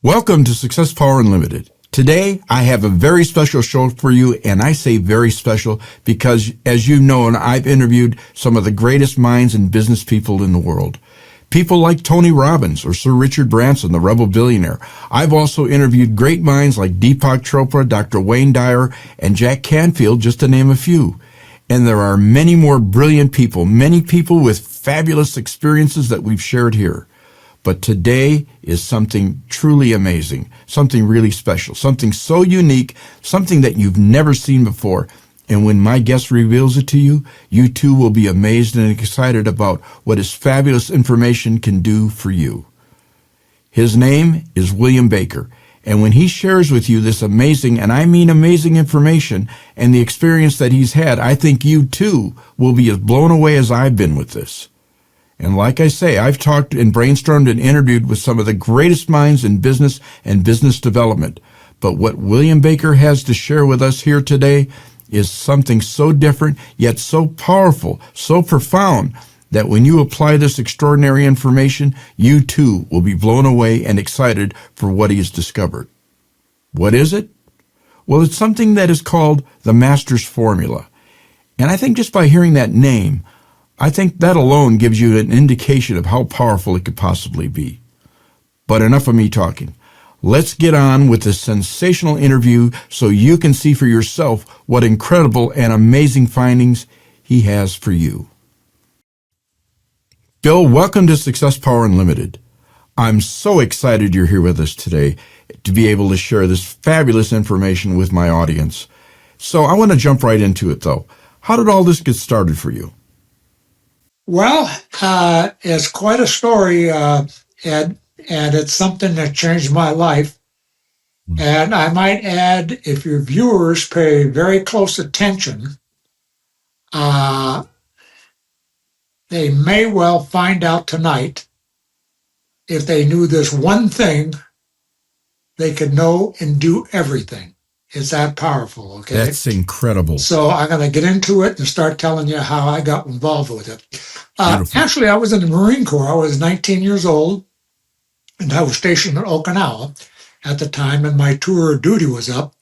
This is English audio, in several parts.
Welcome to Success Power Unlimited. Today, I have a very special show for you, and I say very special because, as you know, I've interviewed some of the greatest minds and business people in the world. People like Tony Robbins or Sir Richard Branson, the rebel billionaire. I've also interviewed great minds like Deepak Chopra, Dr. Wayne Dyer, and Jack Canfield, just to name a few. And there are many more brilliant people, many people with fabulous experiences that we've shared here. But today is something truly amazing, something really special, something so unique, something that you've never seen before. And when my guest reveals it to you, you too will be amazed and excited about what his fabulous information can do for you. His name is William Baker. And when he shares with you this amazing, and I mean amazing information and the experience that he's had, I think you too will be as blown away as I've been with this. And like I say, I've talked and brainstormed and interviewed with some of the greatest minds in business and business development. But what William Baker has to share with us here today is something so different, yet so powerful, so profound, that when you apply this extraordinary information, you too will be blown away and excited for what he has discovered. What is it? Well, it's something that is called the Master's Formula. And I think just by hearing that name, I think that alone gives you an indication of how powerful it could possibly be. But enough of me talking. Let's get on with this sensational interview so you can see for yourself what incredible and amazing findings he has for you. Bill, welcome to Success Power Unlimited. I'm so excited you're here with us today to be able to share this fabulous information with my audience. So I want to jump right into it, though. How did all this get started for you? Well, it's quite a story, Ed, and it's something that changed my life. And I might add, if your viewers pay very close attention, they may well find out tonight, if they knew this one thing, they could know and do everything. It's that powerful, okay? That's incredible. So I'm going to get into it and start telling you how I got involved with it. Actually, I was in the Marine Corps. I was 19 years old, and I was stationed in Okinawa at the time, and my tour of duty was up.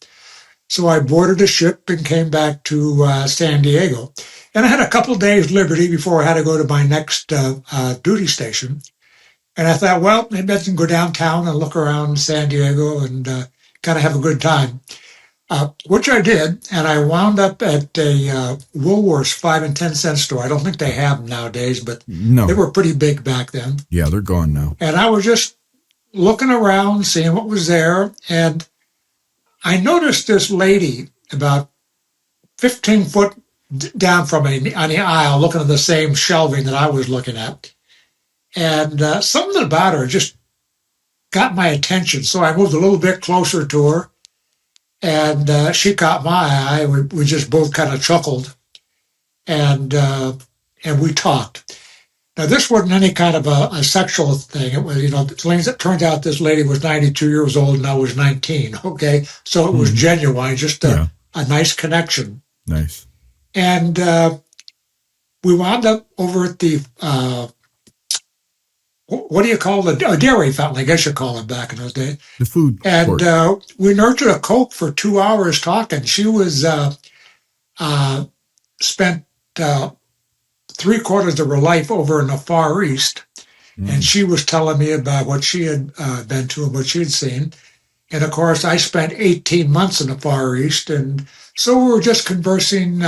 So I boarded a ship and came back to San Diego. And I had a couple of days liberty before I had to go to my next duty station. And I thought, well, maybe I can go downtown and look around San Diego and kind of have a good time. Which I did, and I wound up at a Woolworth's 5 and 10 cent store. I don't think they have them nowadays, but they were pretty big back then. Yeah, they're gone now. And I was just looking around, seeing what was there, and I noticed this lady about 15 foot down from me on the aisle, looking at the same shelving that I was looking at. And something about her just got my attention, so I moved a little bit closer to her. And she caught my eye. We just both kind of chuckled, and we talked. Now, this wasn't any kind of a sexual thing. It was, it turns out this lady was 92 years old and I was 19. Okay, so it was genuine, just a nice connection. Nice. And we wound up over at the what do you call a dairy fountain? I guess you call it back in those days. The food. And we nurtured a Coke for 2 hours talking. She was spent 3/4 of her life over in the Far East, and she was telling me about what she had been to and what she had seen. And of course, I spent 18 months in the Far East, and so we were just conversing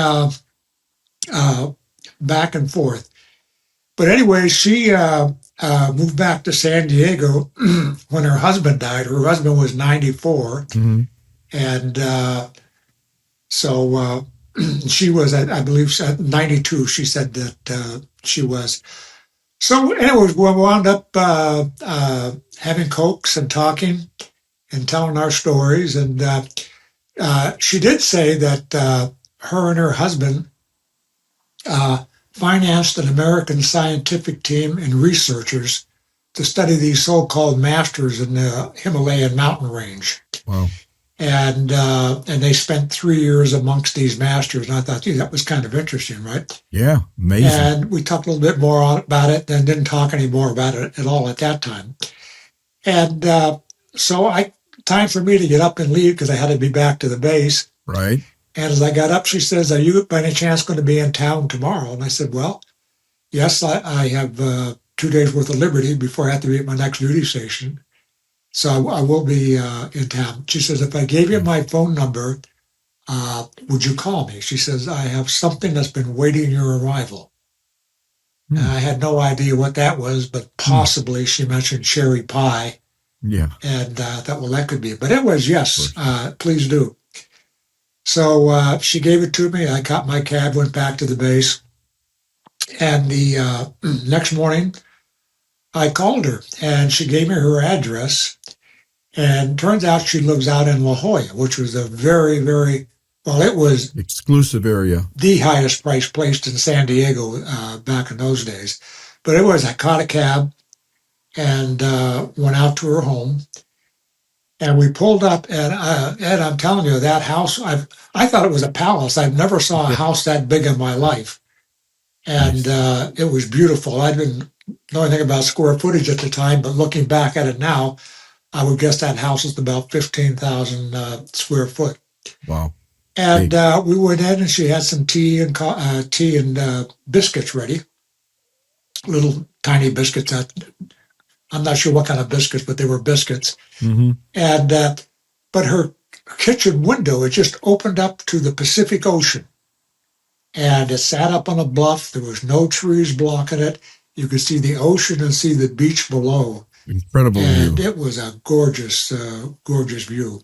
back and forth. But anyway, she moved back to San Diego when her husband died. Her husband was 94. And so she was, I believe, 92. She said that she was. So anyways, we wound up having Cokes and talking and telling our stories. And she did say that her and her husband financed an American scientific team and researchers to study these so-called masters in the Himalayan mountain range. Wow. And they spent 3 years amongst these masters. And I thought, gee, that was kind of interesting, right? Yeah, amazing. And we talked a little bit more about it, then didn't talk any more about it at all at that time. And time for me to get up and leave because I had to be back to the base. Right. And as I got up, she says, "Are you by any chance going to be in town tomorrow?" And I said, "Well, yes, I have 2 days worth of liberty before I have to be at my next duty station. So I will be in town." She says, "If I gave you my phone number, would you call me?" She says, "I have something that's been waiting your arrival." And I had no idea what that was, but possibly she mentioned cherry pie. Yeah. And I thought, well, that could be it. But it was, yes, please do. So she gave it to me. I got my cab, went back to the base. And the next morning, I called her, and she gave me her address. And turns out she lives out in La Jolla, which was a very, very, well, it was exclusive area, the highest priced place in San Diego back in those days. But it was, I caught a cab and went out to her home. And we pulled up, and Ed, I'm telling you, that house, I thought it was a palace. I've never saw a house that big in my life. And it was beautiful. I didn't know anything about square footage at the time, but looking back at it now, I would guess that house is about 15,000 square foot. Wow. And we went in, and she had some tea and biscuits ready, little tiny biscuits. I'm not sure what kind of biscuits, but they were biscuits. Mm-hmm. And but her kitchen window, it just opened up to the Pacific Ocean. And it sat up on a bluff. There was no trees blocking it. You could see the ocean and see the beach below. Incredible and view. It was a gorgeous, gorgeous view.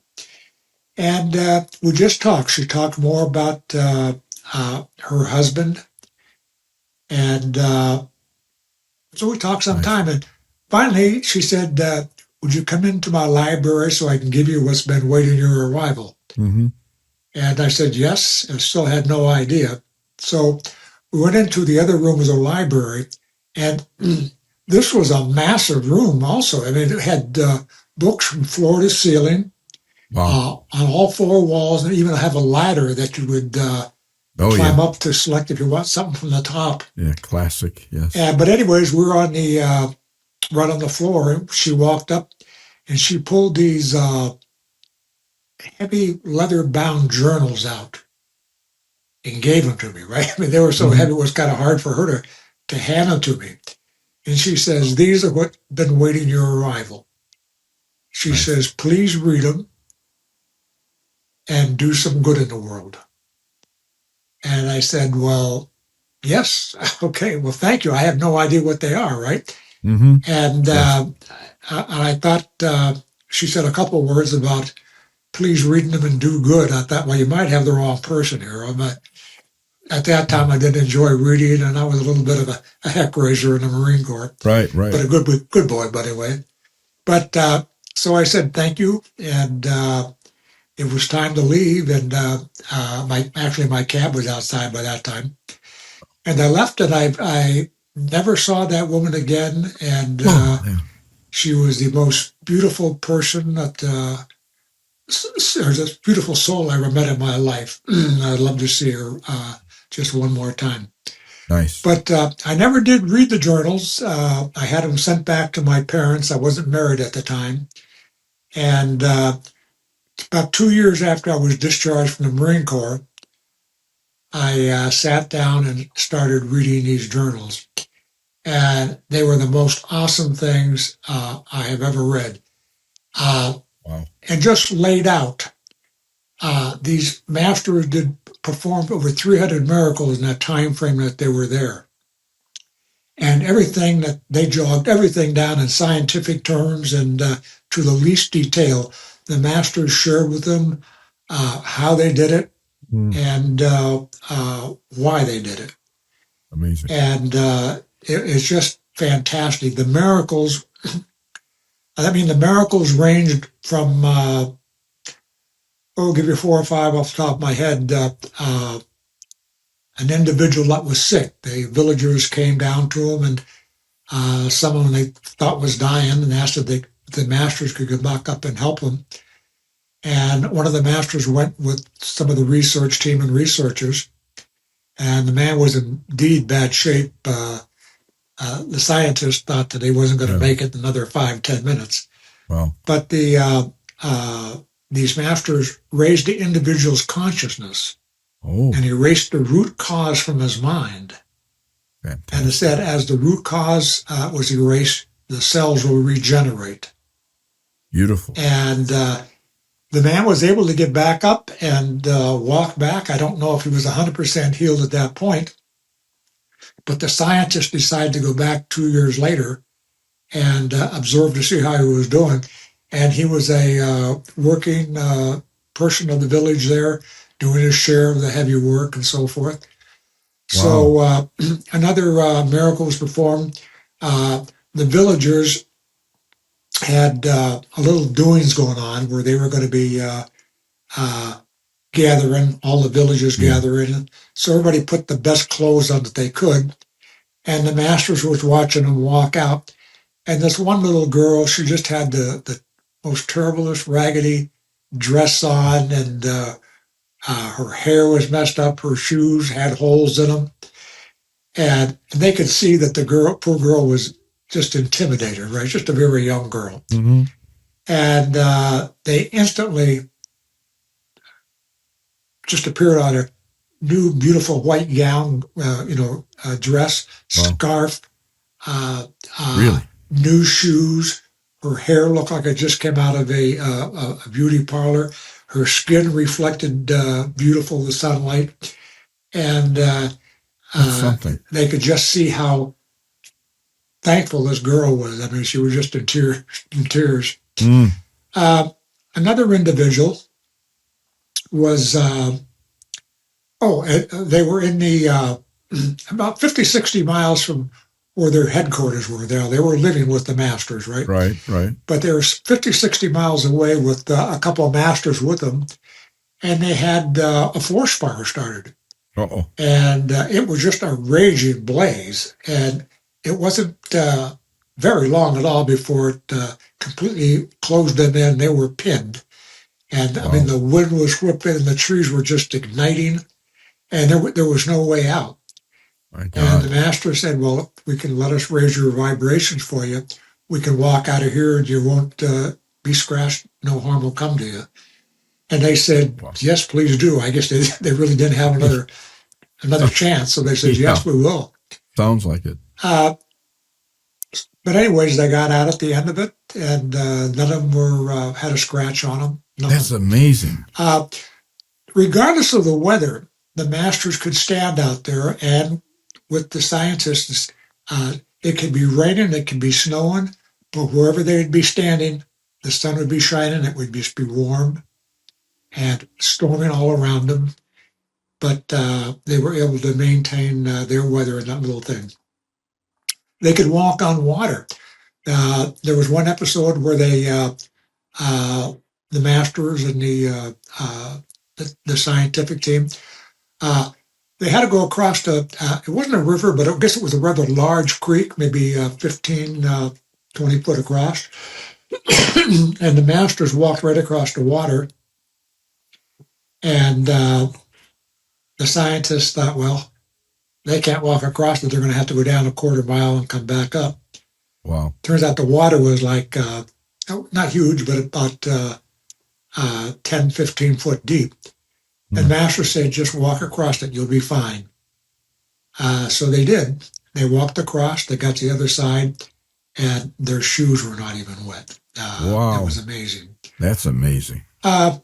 And we just talked. She talked more about her husband. And so we talked some time. And finally, she said, "Would you come into my library so I can give you what's been waiting your arrival?" Mm-hmm. And I said yes, and still had no idea. So we went into the other room as a library, and this was a massive room also. I mean, it had books from floor to ceiling, on all four walls, and even have a ladder that you would climb up to select if you want something from the top. Yeah, classic, yes. But anyways, we were on the right on the floor. She walked up, and she pulled these heavy leather-bound journals out and gave them to me, right? I mean, they were so heavy, it was kind of hard for her to hand them to me. And she says, "These are what's been waiting your arrival." She says, "Please read them and do some good in the world." And I said, "Well, yes, okay, well, thank you. I have no idea what they are, right?" Mm-hmm. And I thought, she said a couple of words about please read them and do good. I thought, well, you might have the wrong person here. At that time, I didn't enjoy reading, and I was a little bit of a heck raiser in the Marine Corps. Right. But a good boy, by the way. But so I said thank you, and it was time to leave. And my cab was outside by that time, and I left. And I never saw that woman again. And she was the most beautiful person or this beautiful soul I ever met in my life. I'd love to see her just one more time. Nice. But I never did read the journals. I had them sent back to my parents. I wasn't married at the time. And about 2 years after I was discharged from the Marine Corps, I sat down and started reading these journals. And they were the most awesome things I have ever read. Wow. And just laid out. These masters performed over 300 miracles in that time frame that they were there. And everything that they jogged everything down in scientific terms and to the least detail. The masters shared with them how they did it and why they did it. Amazing. And it's just fantastic. The miracles, the miracles ranged from, I'll give you 4 or 5 off the top of my head. An individual that was sick, the villagers came down to him, and someone they thought was dying, and asked if the masters could come back up and help him. And one of the masters went with some of the research team and researchers, and the man was in indeed bad shape. The scientist thought that he wasn't going to make it another 5-10 minutes. Wow. But these masters raised the individual's consciousness and erased the root cause from his mind. Fantastic. And it said, as the root cause was erased, the cells will regenerate. Beautiful. And the man was able to get back up and walk back. I don't know if he was 100% healed at that point, but the scientists decided to go back 2 years later and observe to see how he was doing. And he was a working person of the village there, doing his share of the heavy work and so forth. Wow. So another miracle was performed. The villagers had a little doings going on where they were going to be gathering, all the villagers gathering. So everybody put the best clothes on that they could. And the masters was watching them walk out. And this one little girl, she just had the most terriblest raggedy dress on, and her hair was messed up. Her shoes had holes in them. And they could see that the poor girl was just intimidated, right? Just a very young girl. Mm-hmm. And they instantly just appeared on her new beautiful white gown, dress, scarf, really? New shoes. Her hair looked like it just came out of a beauty parlor. Her skin reflected beautiful the sunlight. And they could just see how thankful this girl was. I mean, she was just in tears. Mm. Another individual was, they were in the, about 50, 60 miles from where their headquarters were there. They were living with the masters, right? Right. But they were 50, 60 miles away with a couple of masters with them, and they had a forest fire started. Uh-oh. And it was just a raging blaze, and it wasn't very long at all before it completely closed them in. They were pinned. And, wow. I mean, the wind was whipping, and the trees were just igniting, and there was no way out. And the master said, well, we can let us raise your vibrations for you. We can walk out of here, and you won't be scratched. No harm will come to you. And they said, wow. Yes, please do. I guess they really didn't have another chance. So they said, yes, we will. Sounds like it. But anyways, they got out at the end of it, and none of them had a scratch on them. Nothing. That's amazing. Regardless of the weather, the masters could stand out there, and with the scientists, it could be raining, it could be snowing, but wherever they'd be standing, the sun would be shining, it would just be warm and storming all around them. But they were able to maintain their weather in that little thing. They could walk on water. There was one episode where the masters and the scientific team, they had to go across it wasn't a river, but I guess it was a rather large creek, maybe 15, 20 foot across. And the masters walked right across the water. And the scientists thought, well, they can't walk across it. They're going to have to go down a quarter mile and come back up. Wow. Turns out the water was like, not huge, but about 10, 15 foot deep. And Master said, just walk across it. You'll be fine. So they did. They walked across. They got to the other side, and their shoes were not even wet. Wow. That was amazing. That's amazing. And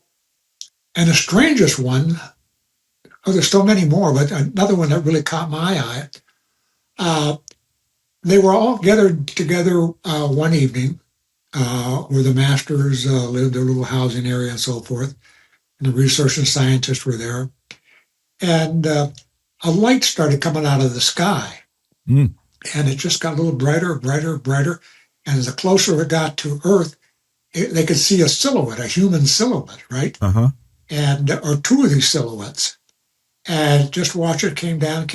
the strangest one, there's so many more, but another one that really caught my eye, they were all gathered together one evening where the masters lived, their little housing area and so forth, and the research and scientists were there. And a light started coming out of the sky. And it just got a little brighter, brighter, brighter. And as the closer it got to Earth, they could see a silhouette, a human silhouette, right? Uh-huh. And or two of these silhouettes. And just watch it came down,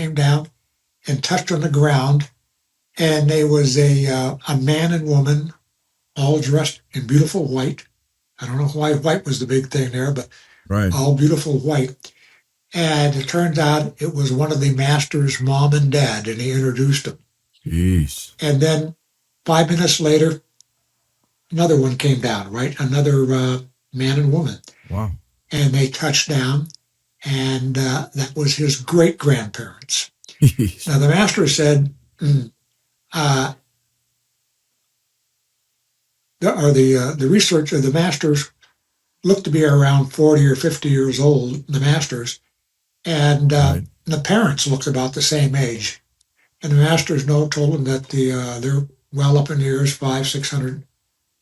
and touched on the ground. And there was a man and woman all dressed in beautiful white. I don't know why white was the big thing there, but right. All beautiful white. And it turns out it was one of the master's mom and dad, and he introduced them. Jeez. And then 5 minutes later, another one came down, right? Another man and woman. Wow. And they touched down, and that was his great-grandparents. Now, the master said, the research of the masters looked to be around 40 or 50 years old, the masters, and Right. the parents looked about the same age. And the masters told them that they're well up in the years, 500-600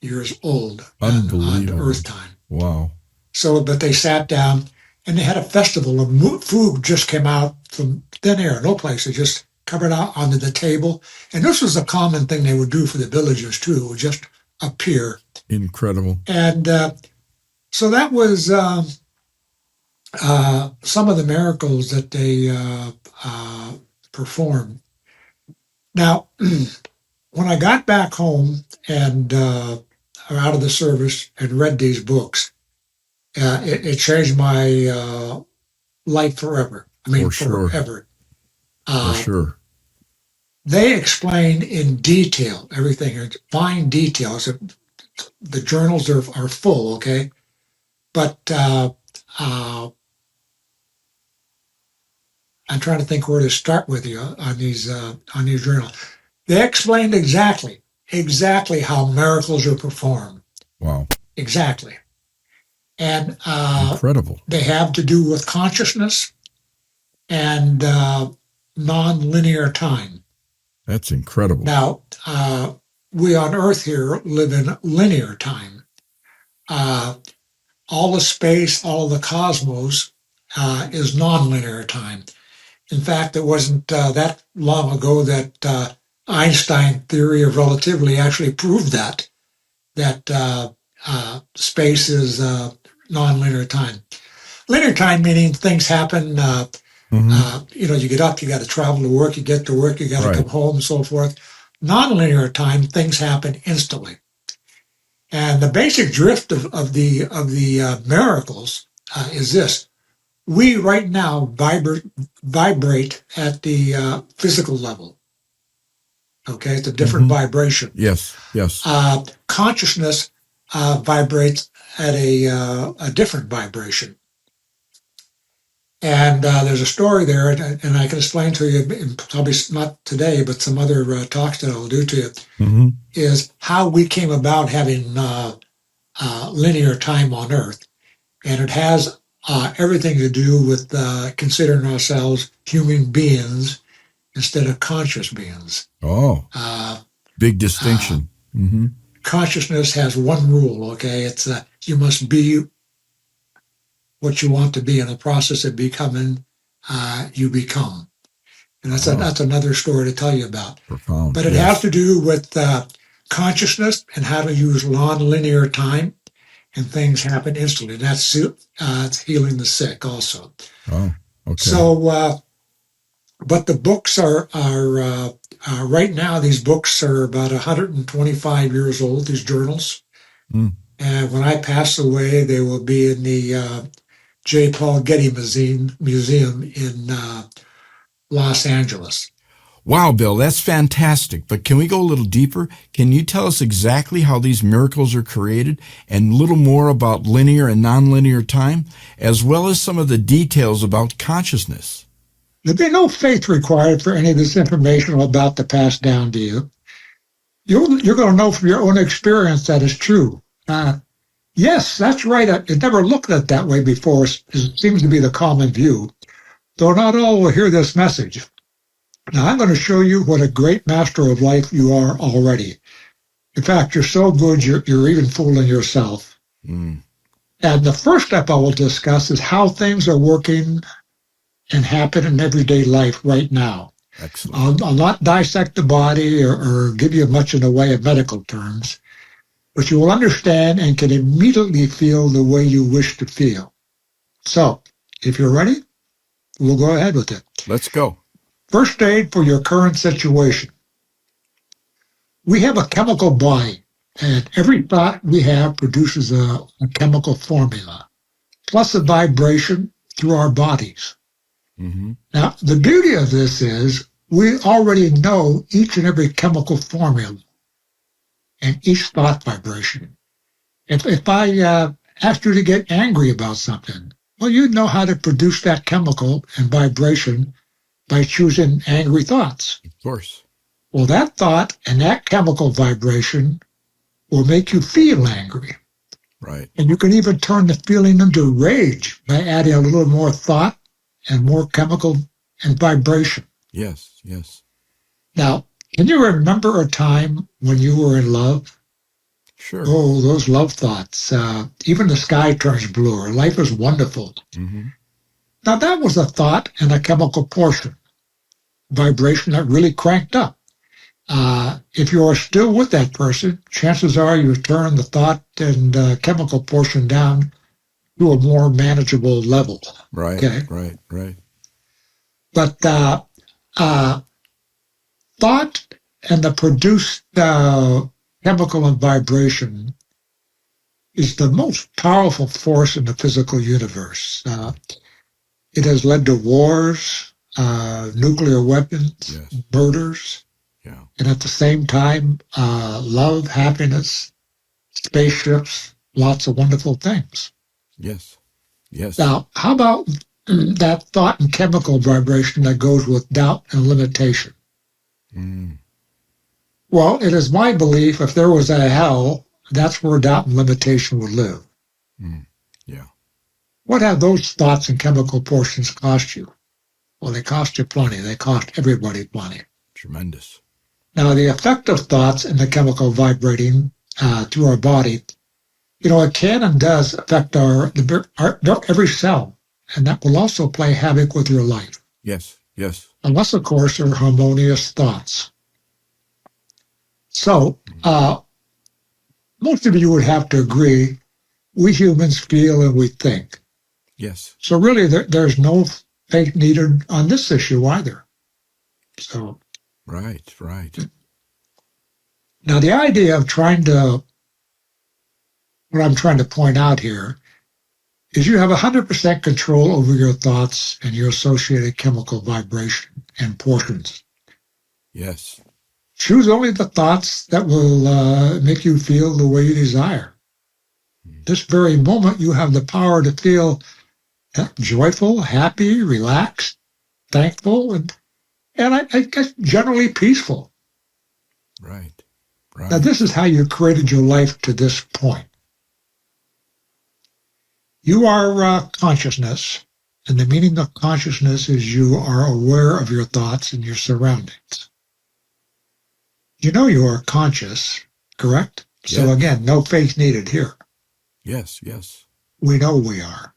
years old on Earth time. Wow. So, but they sat down and they had a festival of food just came out from thin air, no place. They just covered out onto the table. And this was a common thing they would do for the villagers too. It would just appear. Incredible. And so that was some of the miracles that they performed. Now, when I got back home and out of the service and read these books, it changed my life forever. I mean, forever. For sure. They explain in detail everything, fine details. The journals are full, okay? But I'm trying to think where to start with you on these journals. They explained exactly how miracles are performed. Wow. Exactly. And incredible. They have to do with consciousness and non-linear time. That's incredible. Now, we on Earth here live in linear time. All the space, all of the cosmos is non-linear time. In fact, it wasn't that long ago that Einstein theory of relativity actually proved that space is non-linear time. Linear time meaning things happen. You get up, you got to travel to work, you get to work, you got to come home, and so forth. Non-linear time, things happen instantly. And the basic drift of the miracles is this: we right now vibrate at the physical level. Okay, it's a different vibration. Yes. Consciousness vibrates at a different vibration. And there's a story there, and I can explain to you, probably not today, but some other talks that I'll do to you, is how we came about having linear time on Earth. And it has everything to do with considering ourselves human beings instead of conscious beings. Oh, big distinction. Consciousness has one rule, okay? It's you must be what you want to be. In the process of becoming, you become. And that's another story to tell you about. Profound. But it has to do with consciousness and how to use non-linear time, and things happen instantly. That's it's healing the sick also. Oh, okay. So, but the books are right now, these books are about 125 years old, these journals. And when I pass away, they will be in the J. Paul Getty Museum in Los Angeles. Wow, Bill, that's fantastic. But can we go a little deeper? Can you tell us exactly how these miracles are created and a little more about linear and nonlinear time, as well as some of the details about consciousness? There'd be no faith required for any of this information I'm about to pass down to you. You're going to know from your own experience that is true. Yes, that's right. It never looked at it that way before. It seems to be the common view, though not all will hear this message. Now, I'm going to show you what a great master of life you are already. In fact, you're so good, you're even fooling yourself. And the first step I will discuss is how things are working and happen in everyday life right now. Excellent. I'll not dissect the body or give you much in the way of medical terms, but you will understand and can immediately feel the way you wish to feel. So, if you're ready, we'll go ahead with it. Let's go. First aid for your current situation. We have a chemical body, and every thought we have produces a chemical formula, plus a vibration through our bodies. Now, the beauty of this is we already know each and every chemical formula. and each thought vibration. If I asked you to get angry about something, well, you'd know how to produce that chemical and vibration by choosing angry thoughts. Of course. Well, that thought and that chemical vibration will make you feel angry. Right. And you can even turn the feeling into rage by adding a little more thought and more chemical and vibration. Yes, yes. Now, can you remember a time when you were in love? Sure. Oh, those love thoughts. Even the sky turns bluer. Life is wonderful. Mm-hmm. Now, that was a thought and a chemical portion, vibration that really cranked up. If you are still with that person, chances are you turn the thought and chemical portion down to a more manageable level. Right, Okay? right. But thought and the produced chemical and vibration is the most powerful force in the physical universe. It has led to wars, nuclear weapons, Yes. murders, Yeah. and at the same time, love, happiness, spaceships, lots of wonderful things. Yes. Yes. Now, how about that thought and chemical vibration that goes with doubt and limitation? Mm. Well, it is my belief if there was a hell, that's where doubt and limitation would live. Mm. Yeah. What have those thoughts and chemical portions cost you? Well, they cost you plenty. They cost everybody plenty. Tremendous. Now, the effect of thoughts and the chemical vibrating through our body, it can and does affect our every cell, and that will also play havoc with your life. Yes. Yes. Unless, of course, they're harmonious thoughts. So, most of you would have to agree, we humans feel and we think. Yes. So really, there's no faith needed on this issue either. So, Right. now the idea of what I'm trying to point out here is you have 100% control over your thoughts and your associated chemical vibration and portions. Yes. Choose only the thoughts that will make you feel the way you desire. This very moment, you have the power to feel joyful, happy, relaxed, thankful, and I guess generally peaceful. Right. Now, this is how you created your life to this point. You are consciousness, and the meaning of consciousness is you are aware of your thoughts and your surroundings. You know you are conscious, correct? So Yes. again, no faith needed here. Yes. Yes. We know we are.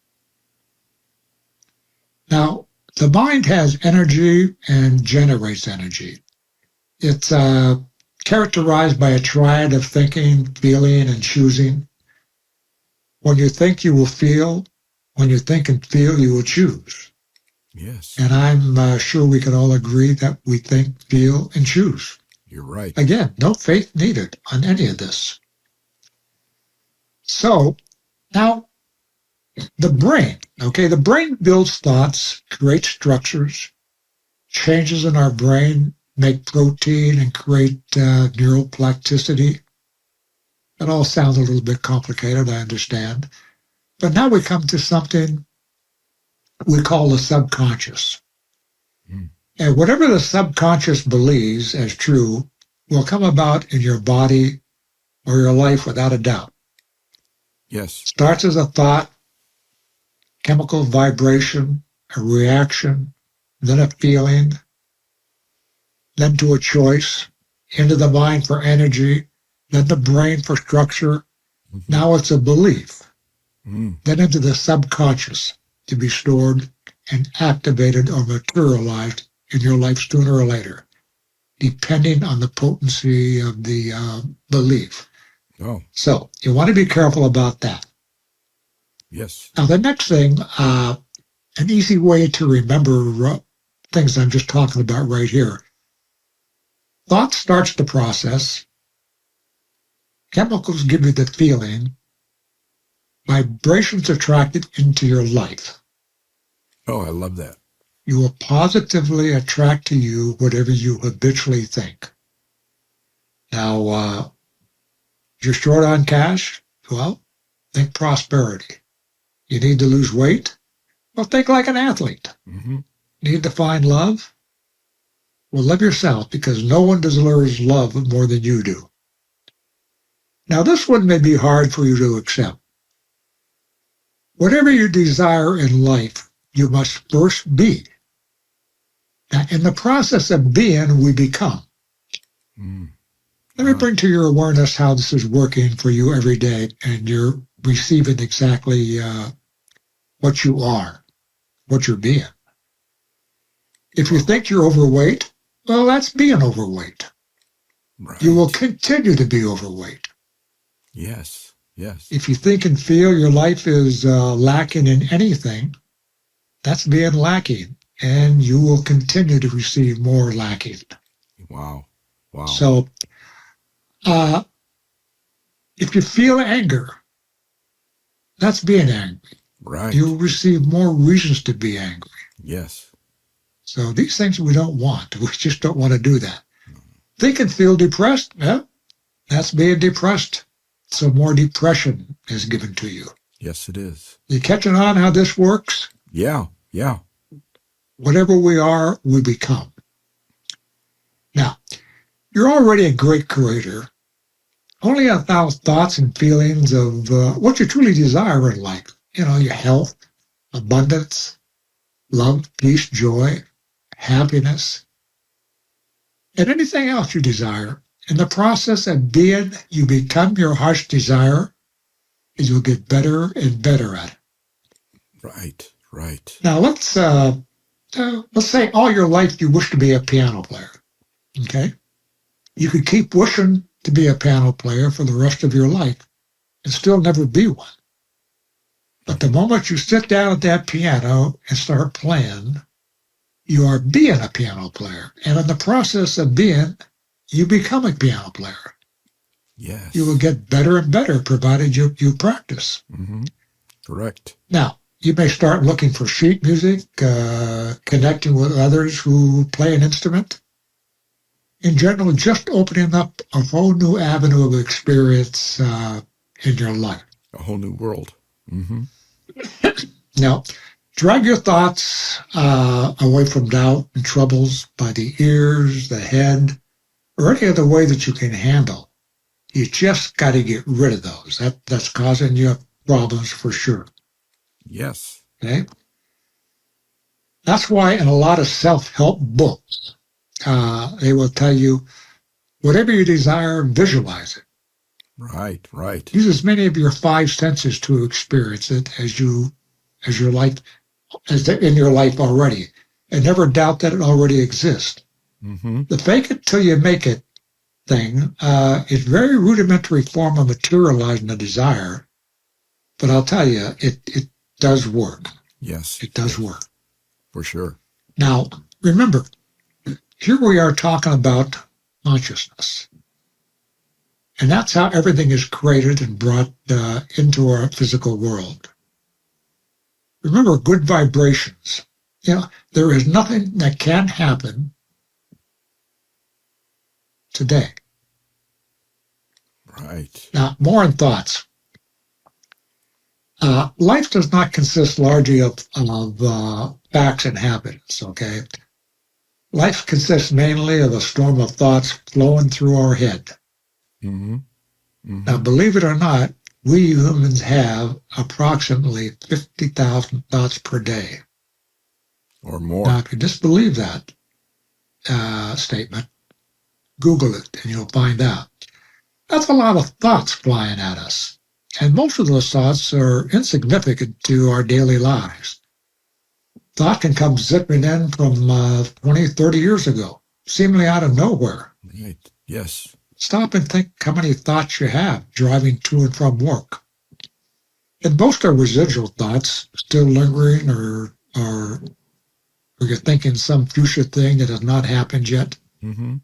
Now, the mind has energy and generates energy. It's characterized by a triad of thinking, feeling, and choosing. When you think, you will feel. When you think and feel, you will choose. Yes. And I'm sure we can all agree that we think, feel, and choose. You're right. Again, no faith needed on any of this. So, now, the brain builds thoughts, creates structures, changes in our brain, make protein and create neuroplasticity. That all sounds a little bit complicated, I understand. But now we come to something we call the subconscious. And whatever the subconscious believes as true will come about in your body or your life without a doubt. Yes. Starts as a thought, chemical vibration, a reaction, then a feeling, then to a choice, into the mind for energy, then the brain for structure. Now it's a belief. Then into the subconscious to be stored and activated or materialized in your life sooner or later, depending on the potency of the belief. Oh. So you want to be careful about that. Yes. Now, the next thing, an easy way to remember things I'm just talking about right here. Thought starts the process. Chemicals give you the feeling. Vibrations attracted into your life. Oh, I love that. You will positively attract to you whatever you habitually think. Now, You're short on cash? Well, think prosperity. You need to lose weight? Well, think like an athlete. Mm-hmm. Need to find love? Well, love yourself, because no one deserves love more than you do. Now, this one may be hard for you to accept. Whatever you desire in life, you must first be. Now, in the process of being, we become. Let me bring to your awareness how this is working for you every day, and you're receiving exactly what you are, what you're being. If you think you're overweight, well, that's being overweight. Right. You will continue to be overweight. Yes, yes. If you think and feel your life is lacking in anything, that's being lacking, and you will continue to receive more lacking. Wow, wow. So, if you feel anger, that's being angry. Right. You'll receive more reasons to be angry. Yes. So these things we don't want. We just don't want to do that. Think and feel depressed. Yeah, that's being depressed. So more depression is given to you. Yes, it is. You catching on how this works? Yeah, yeah. Whatever we are, we become. Now, you're already a great creator. Only allow thoughts and feelings of what you truly desire in life. You know, your health, abundance, love, peace, joy, happiness, and anything else you desire. In the process of being, you become your heart's desire, and you'll get better and better at it. Right, right. Now, let's say all your life you wish to be a piano player, okay? You could keep wishing to be a piano player for the rest of your life and still never be one. But the moment you sit down at that piano and start playing, you are being a piano player. And in the process of being, you become a piano player. Yes. You will get better and better provided you practice. Mm-hmm. Correct. Now, you may start looking for sheet music, connecting with others who play an instrument. In general, just opening up a whole new avenue of experience in your life. A whole new world. Mm-hmm. Now, drag your thoughts away from doubt and troubles by the ears, the head, or any other way that you can handle. You just got to get rid of those. That's causing you problems for sure. Yes. Okay? That's why in a lot of self-help books, they will tell you, whatever you desire, visualize it. Right, right. Use as many of your five senses to experience it as in your life already, and never doubt that it already exists. Mm-hmm. The fake it till you make it thing is very rudimentary form of materializing a desire, but I'll tell you, it does work. Yes. It does work. For sure. Now, remember, here we are talking about consciousness. And that's how everything is created and brought into our physical world. Remember, good vibrations. You know, there is nothing that can happen today. Right. Now, more in thoughts. Life does not consist largely of facts and habits, okay? Life consists mainly of a storm of thoughts flowing through our head. Mm-hmm. Mm-hmm. Now, believe it or not, we humans have approximately 50,000 thoughts per day. Or more. Now, if you disbelieve that statement, Google it and you'll find out. That's a lot of thoughts flying at us. And most of those thoughts are insignificant to our daily lives. Thought can come zipping in from 20, 30 years ago, seemingly out of nowhere. Right. Yes. Stop and think how many thoughts you have driving to and from work. And most are residual thoughts, still lingering, or you're thinking some future thing that has not happened yet. Mm-hmm.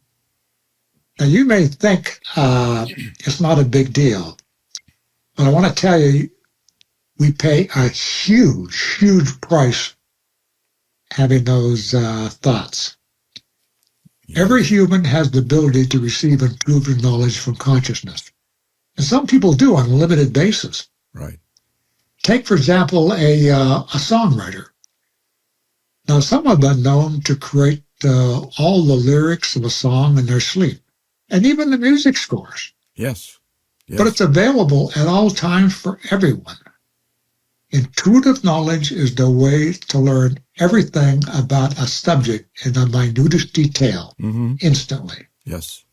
Now, you may think it's not a big deal, but I want to tell you, we pay a huge, huge price having those thoughts. Every human has the ability to receive improved knowledge from consciousness. And some people do on a limited basis. Right. Take, for example, a songwriter. Now, some have been known to create all the lyrics of a song in their sleep, and even the music scores. Yes. Yes. But it's available at all times for everyone. Intuitive knowledge is the way to learn everything about a subject in the minutest detail instantly. Yes.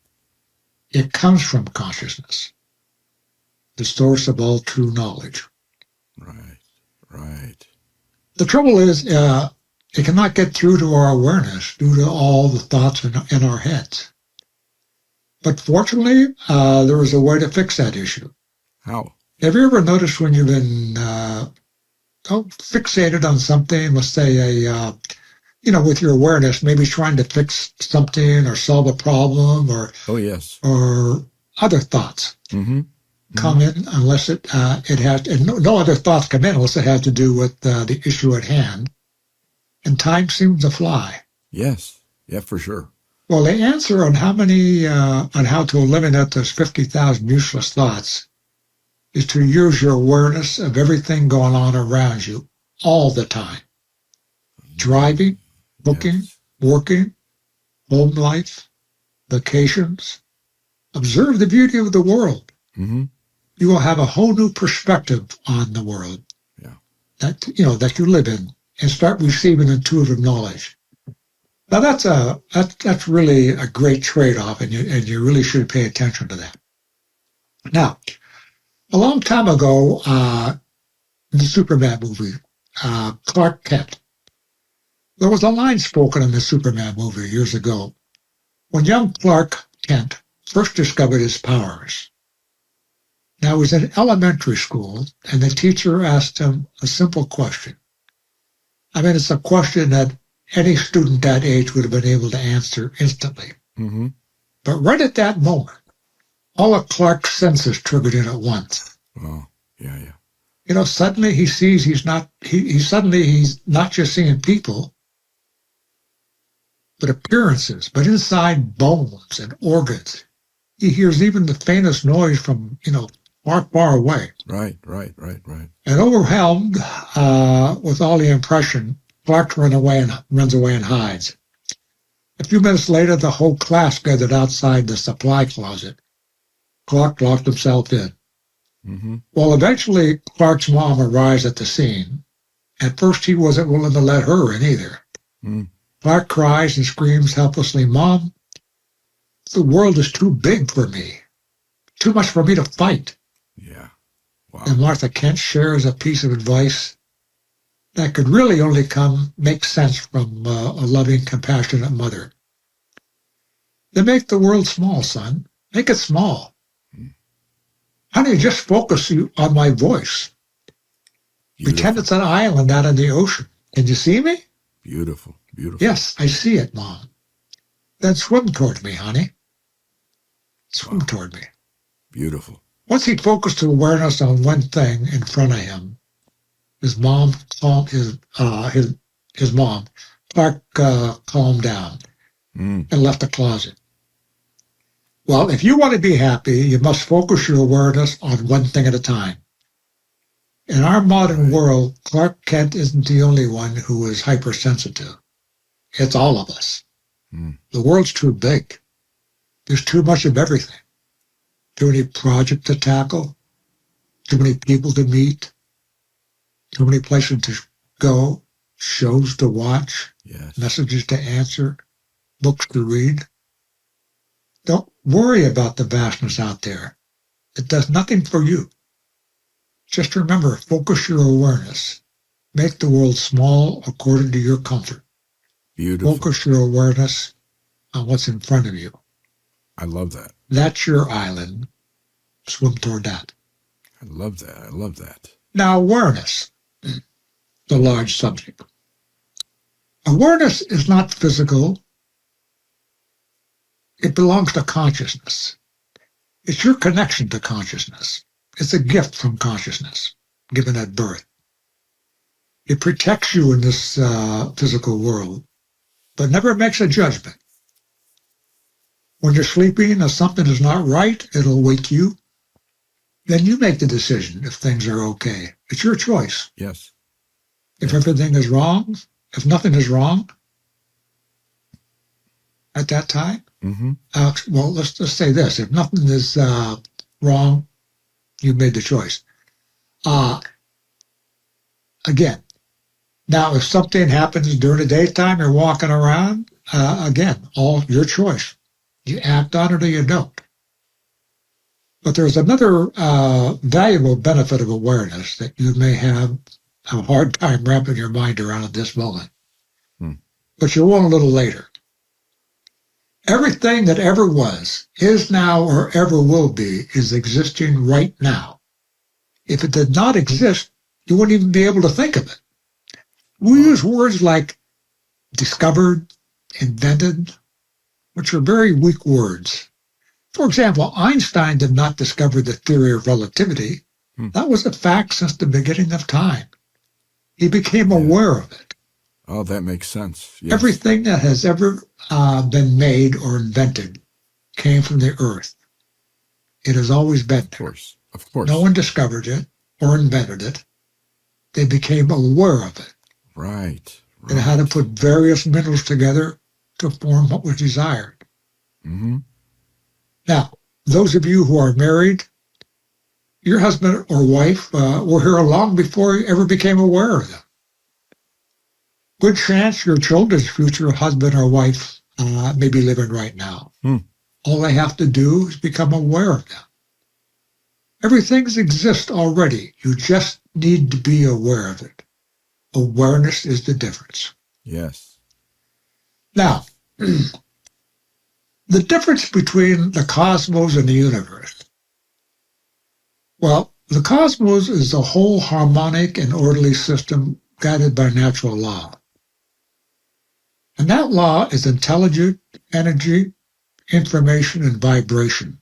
It comes from consciousness, the source of all true knowledge. Right. Right. The trouble is, it cannot get through to our awareness due to all the thoughts in our heads. But fortunately, there is a way to fix that issue. How? Have you ever noticed when you've been fixated on something, let's say with your awareness, maybe trying to fix something or solve a problem or other thoughts come in unless it has, and no other thoughts come in unless it has to do with the issue at hand, and time seems to fly. Yes. Yeah, for sure. Well, the answer on how to eliminate those 50,000 useless thoughts is to use your awareness of everything going on around you all the time. Driving, cooking, working, home life, vacations. Observe the beauty of the world. You will have a whole new perspective on the world that you live in, and start receiving intuitive knowledge. Now that's really a great trade-off, and you really should pay attention to that. Now, a long time ago, in the Superman movie, Clark Kent, there was a line spoken in the Superman movie years ago when young Clark Kent first discovered his powers. Now, he was in elementary school, and the teacher asked him a simple question. I mean, it's a question that any student that age would have been able to answer instantly. But right at that moment, all of Clark's senses triggered in at once. Oh, yeah. Suddenly he sees he's not just seeing people, but appearances, but inside bones and organs. He hears even the faintest noise from, far away. Right. And overwhelmed with all the impression, Clark runs away and hides. A few minutes later, the whole class gathered outside the supply closet. Clark locked himself in. Well, eventually, Clark's mom arrives at the scene. At first, he wasn't willing to let her in either. Clark cries and screams helplessly, "Mom, the world is too big for me. Too much for me to fight." Yeah. Wow. And Martha Kent shares a piece of advice that could really only make sense from a loving, compassionate mother. They make the world small, son. Make it small. Honey, just focus on my voice. Beautiful. Pretend it's an island out in the ocean. Can you see me? Beautiful. Yes, I see it, Mom. Then swim toward me, honey. Swim toward me. Beautiful. Once he focused his awareness on one thing in front of him, his mom, Clark calmed down and left the closet. Well, if you want to be happy, you must focus your awareness on one thing at a time. In our modern world, Clark Kent isn't the only one who is hypersensitive. It's all of us. The world's too big. There's too much of everything. Too many projects to tackle, too many people to meet, too many places to go, shows to watch, messages to answer, books to read. Don't worry about the vastness out there. It does nothing for you. Just remember, focus your awareness. Make the world small according to your comfort. Beautiful. Focus your awareness on what's in front of you. I love that. That's your island. Swim toward that. I love that. Now, awareness, the large subject. Awareness is not physical. It belongs to consciousness. It's your connection to consciousness. It's a gift from consciousness, given at birth. It protects you in this physical world, but never makes a judgment. When you're sleeping, if something is not right, it'll wake you. then you make the decision if things are okay. It's your choice. Yes. If everything is wrong, if nothing is wrong at that time, well, let's just say this. If nothing is wrong, you've made the choice. Again, now if something happens during the daytime, you're walking around, again, all your choice. You act on it or you don't. But there's another valuable benefit of awareness that you may have a hard time wrapping your mind around at this moment. But you will a little later. Everything that ever was, is now, or ever will be is existing right now. If it did not exist, you wouldn't even be able to think of it. We use words like discovered, invented, which are very weak words. For example, Einstein did not discover the theory of relativity. That was a fact since the beginning of time. He became aware of it. Oh, that makes sense. Yes. Everything that has ever been made or invented came from the earth. It has always been there. Of course. No one discovered it or invented it. They became aware of it. Right. And how to put various minerals together to form what was desired. Now, those of you who are married, your husband or wife were here long before you ever became aware of them. Good chance your children's future husband or wife may be living right now. All they have to do is become aware of them. Everything exists already. You just need to be aware of it. Awareness is the difference. Yes. Now, the difference between the cosmos and the universe. Well, the cosmos is a whole harmonic and orderly system guided by natural law. And that law is intelligent energy, information, and vibration.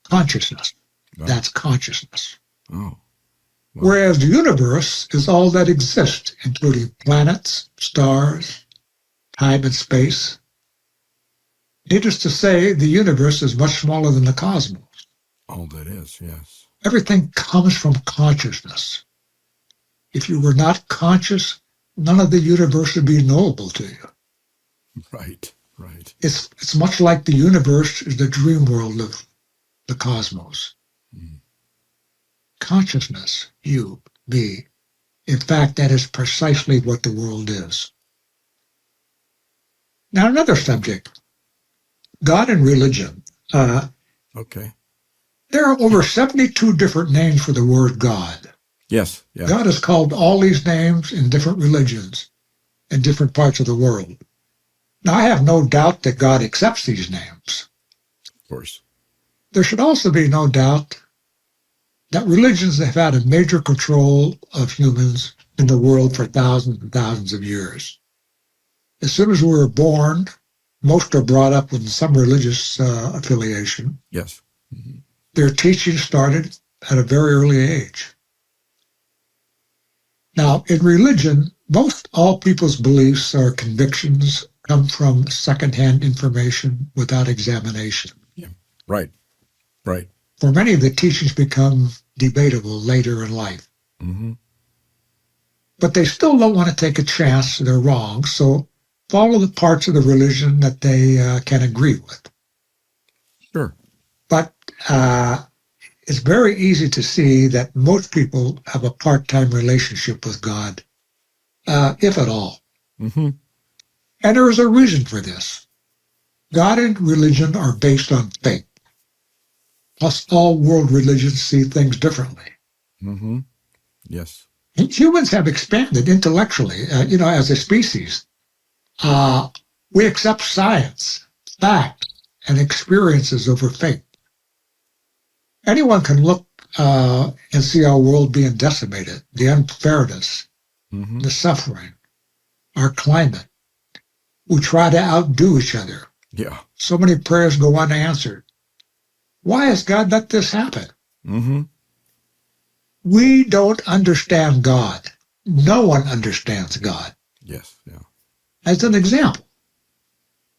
Consciousness. Wow. That's consciousness. Oh. Wow. Whereas the universe is all that exists, including planets, stars, time and space. Needless to say, the universe is much smaller than the cosmos. All that is, yes. Everything comes from consciousness. If you were not conscious, none of the universe would be knowable to you. Right. It's much like the universe is the dream world of the cosmos. Consciousness, you, me. In fact, that is precisely what the world is. Now, another subject, God and religion. Okay. There are over 72 different names for the word God. Yes. Yeah. God has called all these names in different religions in different parts of the world. Now, I have no doubt that God accepts these names. Of course. There should also be no doubt that religions have had a major control of humans in the world for thousands and thousands of years. As soon as we were born, most are brought up with some religious affiliation. Yes. Their teaching started at a very early age. Now, in religion, most all people's beliefs or convictions come from secondhand information without examination. Yeah. Right. For many, the teachings become debatable later in life. But they still don't want to take a chance they're wrong, so follow the parts of the religion that they can agree with. Sure. But it's very easy to see that most people have a part-time relationship with God, if at all. And there is a reason for this. God and religion are based on faith. Plus, all world religions see things differently. Yes. And humans have expanded intellectually, as a species. We accept science, fact, and experiences over faith. Anyone can look and see our world being decimated, the unfairness, the suffering, our climate. We try to outdo each other. Yeah. So many prayers go unanswered. Why has God let this happen? We don't understand God. No one understands God. Yes. Yeah. As an example,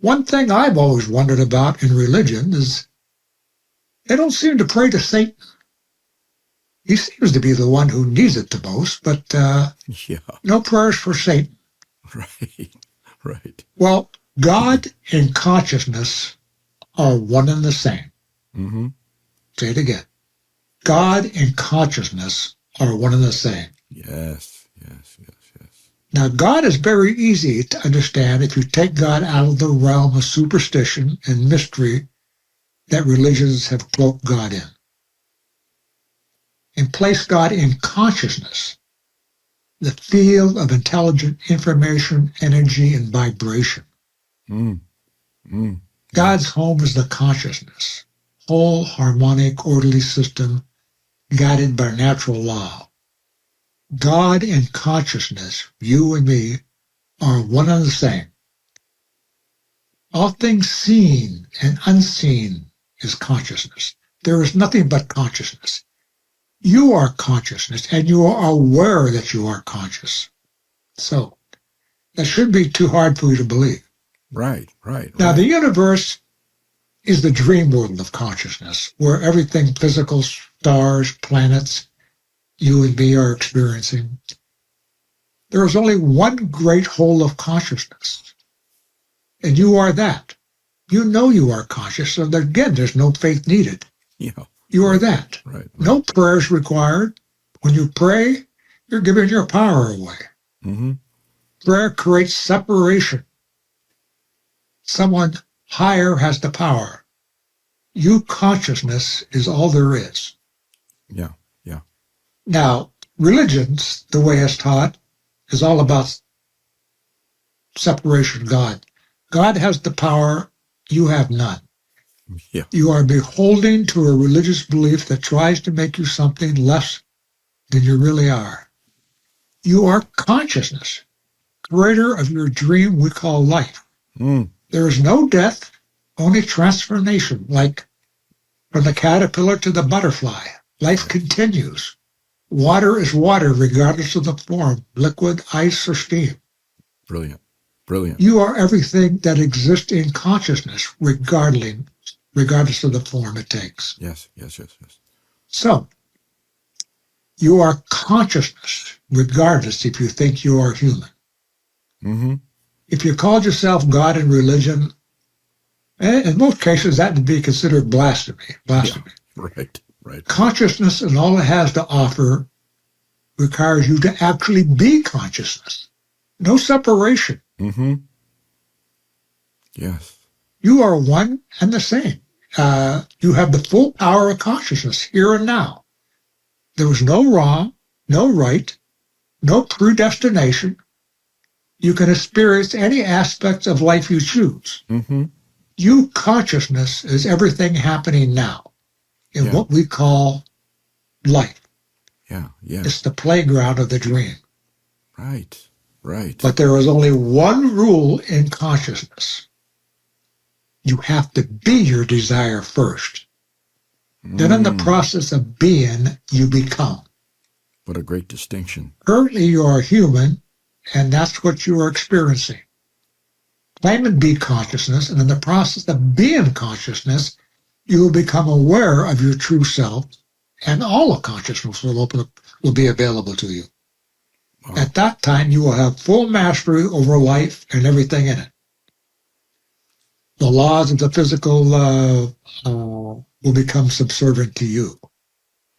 one thing I've always wondered about in religion is they don't seem to pray to Satan. He seems to be the one who needs it the most, but Yeah. no prayers for Satan. Right. Right. Well, God and consciousness are one and the same. Mm-hmm. Say it again. God and consciousness are one and the same. Yes. Yes. Yes. Yes. Now, God is very easy to understand if you take God out of the realm of superstition and mystery that religions have cloaked God in, and place God in consciousness, the field of intelligent information, energy, and vibration. Mm. Mm. God's home is the consciousness, whole, harmonic, orderly system guided by natural law. God and consciousness, you and me, are one and the same. All things seen and unseen is consciousness. There is nothing but consciousness. You are consciousness, and you are aware that you are conscious. So that shouldn't be too hard for you to believe. Right. Right. Now, right. the universe is the dream world of consciousness, where everything physical, stars, planets, you and me are experiencing. There is only one great whole of consciousness, and you are that. You know you are conscious, so that, again, there's no faith needed. Yeah. You are that. Right. Right. No prayers required. When you pray, you're giving your power away. Mm-hmm. Prayer creates separation. Someone higher has the power. You, consciousness, is all there is. Yeah. Yeah. Now, religions, the way it's taught, is all about separation of God. God has the power, you have none. Yeah. You are beholden to a religious belief that tries to make you something less than you really are. You are consciousness, creator of your dream we call life. Mm. There is no death, only transformation, like from the caterpillar to the butterfly. Life continues. Water is water regardless of the form, liquid, ice, or steam. Brilliant. Brilliant. You are everything that exists in consciousness, regardless of the form it takes. Yes. Yes. Yes. Yes. So, you are consciousness, regardless if you think you are human. Mm-hmm. If you called yourself God in religion, in most cases that would be considered blasphemy. Blasphemy. Yeah. Right. Right. Consciousness and all it has to offer requires you to actually be consciousness. No separation. Mm-hmm. Yes. You are one and the same. You have the full power of consciousness here and now. There was no wrong, no right, no predestination. You can experience any aspects of life you choose. Mm-hmm. You, consciousness, is everything happening now in what we call life. Yeah. Yeah. It's the playground of the dream. Right. Right. But there is only one rule in consciousness. You have to be your desire first. Then in the process of being, you become. What a great distinction. Currently, you are human, and that's what you are experiencing. Claim and be consciousness, and in the process of being consciousness, you will become aware of your true self, and all of consciousness will be available to you. Wow. At that time, you will have full mastery over life and everything in it. The laws of the physical will become subservient to you.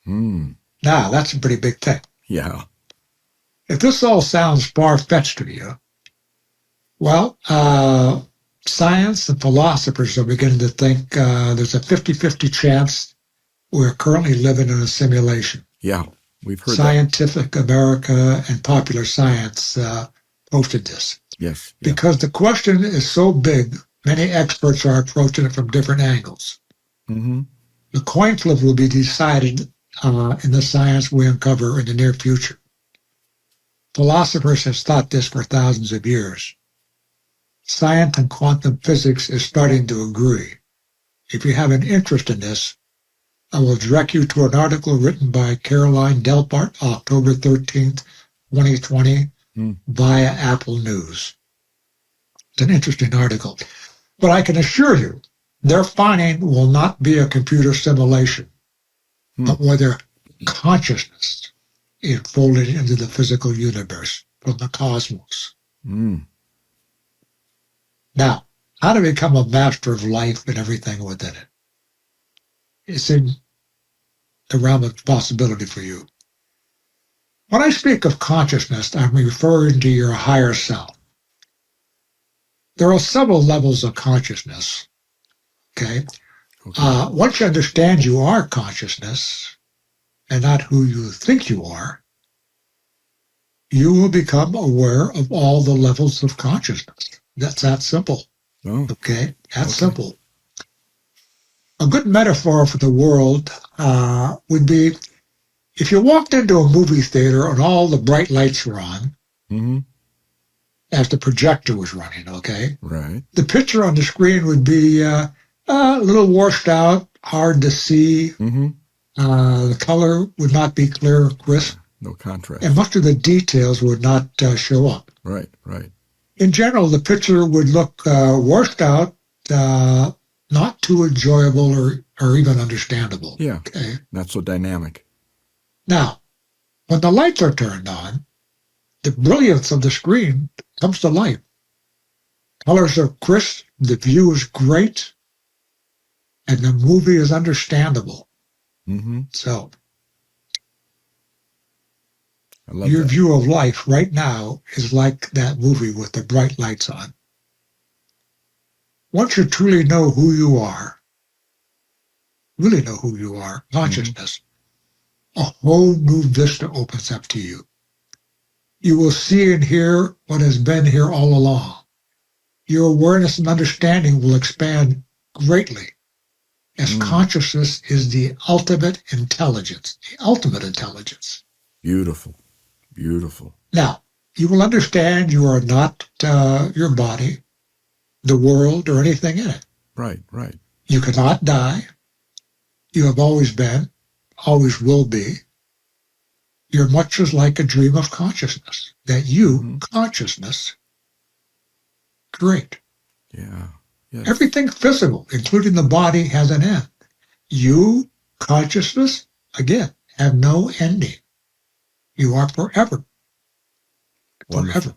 Mm. Now, that's a pretty big thing. Yeah. If this all sounds far-fetched to you, well, science and philosophers are beginning to think there's a 50-50 chance we're currently living in a simulation. Yeah. We've heard Scientific America and Popular Science posted this. Yes. Yeah. Because the question is so big, many experts are approaching it from different angles. Mm-hmm. The coin flip will be decided in the science we uncover in the near future. Philosophers have thought this for thousands of years. Science and quantum physics is starting to agree. If you have an interest in this, I will direct you to an article written by Caroline Delpart, October 13th, 2020, via Apple News. It's an interesting article. But I can assure you, their finding will not be a computer simulation, but whether consciousness is folded into the physical universe from the cosmos. Mm. Now, how to become a master of life and everything within it? It's in the realm of possibility for you. When I speak of consciousness, I'm referring to your higher self. There are several levels of consciousness, okay? Once you understand you are consciousness and not who you think you are, you will become aware of all the levels of consciousness. That's that simple, okay? That's simple. A good metaphor for the world would be if you walked into a movie theater and all the bright lights were on, as the projector was running, okay? Right. The picture on the screen would be a little washed out, hard to see. The color would not be clear or crisp. No contrast. And most of the details would not show up. Right, right. In general, the picture would look washed out, not too enjoyable or even understandable. Yeah, okay? not so dynamic. Now, when the lights are turned on, the brilliance of the screen comes to life. Colors are crisp, the view is great, and the movie is understandable. So, I love your that. view of life right now is like that movie with the bright lights on. Once you truly know who you are, really know who you are, consciousness, a whole new vista opens up to you. You will see and hear what has been here all along. Your awareness and understanding will expand greatly, as consciousness is the ultimate intelligence, the ultimate intelligence. Beautiful, beautiful. Now, you will understand you are not your body, the world, or anything in it. Right, right. You cannot die. You have always been, always will be. You're much as like a dream of consciousness, that you, consciousness, create. Yeah. Yes. Everything physical, including the body, has an end. You, consciousness, again, have no ending. You are forever. Wonderful. Forever.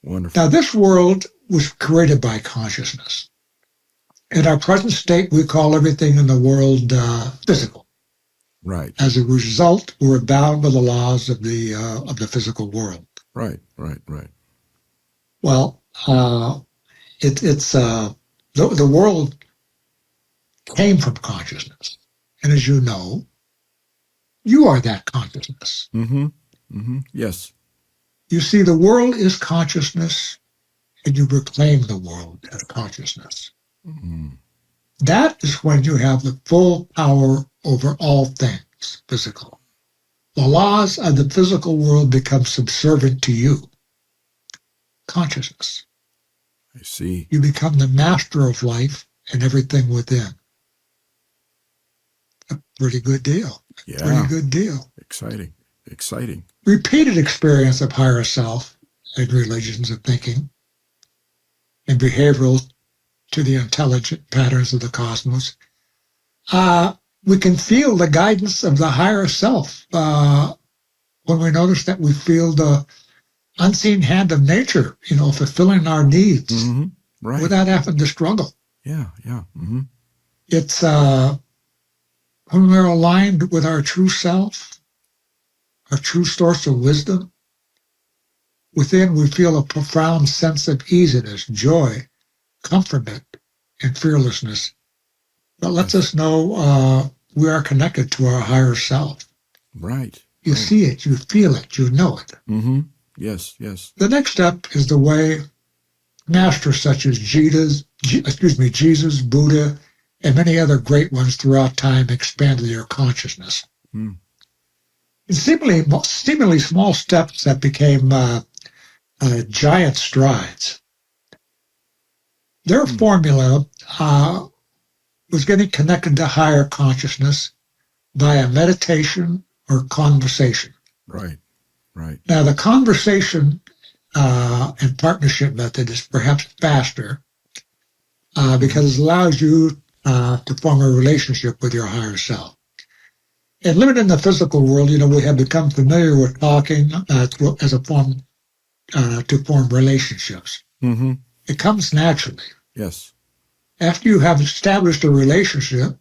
Wonderful. Now, this world was created by consciousness. In our present state, we call everything in the world physical. Right. As a result, we're bound by the laws of the physical world. Right, right, right. Well, the world came from consciousness, and as you know, you are that consciousness. Yes. You see, the world is consciousness, and you reclaim the world as consciousness. That is when you have the full power over all things physical. The laws of the physical world become subservient to you. Consciousness. I see. You become the master of life and everything within. A pretty good deal. Yeah. Pretty good deal. Exciting. Exciting. Repeated experience of higher self and religions of thinking and behavioral to the intelligent patterns of the cosmos. We can feel the guidance of the higher self when we notice that we feel the unseen hand of nature, fulfilling our needs Right. without having to struggle. Yeah, yeah. It's when we're aligned with our true self, our true source of wisdom. Within, we feel a profound sense of easiness, joy, comfort, and fearlessness that lets us know we are connected to our higher self. Right. You see it, you feel it, you know it. Yes, yes. The next step is the way masters such as Jesus, Buddha, and many other great ones throughout time expanded their consciousness. In seemingly small steps that became giant strides. Their formula was getting connected to higher consciousness via meditation or conversation. Right, right. Now, the conversation and partnership method is perhaps faster because it allows you to form a relationship with your higher self. And living in the physical world, we have become familiar with talking as a form to form relationships. Mm-hmm. It comes naturally. Yes. After you have established a relationship,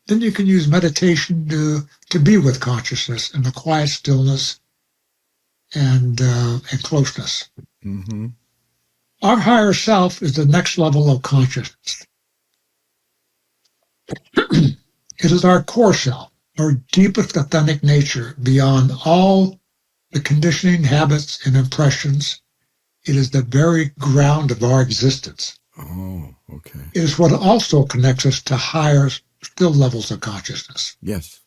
then you can use meditation to be with consciousness in the quiet stillness and closeness. Mm-hmm. Our higher self is the next level of consciousness. It is our core self, our deepest authentic nature beyond all the conditioning, habits, and impressions. It is the very ground of our existence. Oh, okay. It is what also connects us to higher, still levels of consciousness. Yes.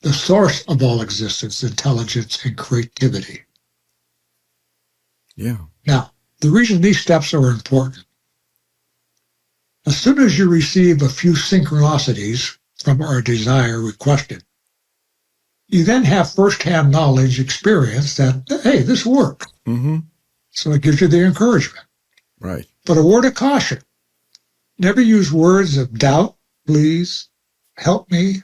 The source of all existence, intelligence, and creativity. Yeah. Now, the reason these steps are important, as soon as you receive a few synchronicities from our desire requested, you then have firsthand knowledge, experience that, hey, this worked. Mm-hmm. So it gives you the encouragement. Right. But a word of caution. Never use words of doubt, please, help me.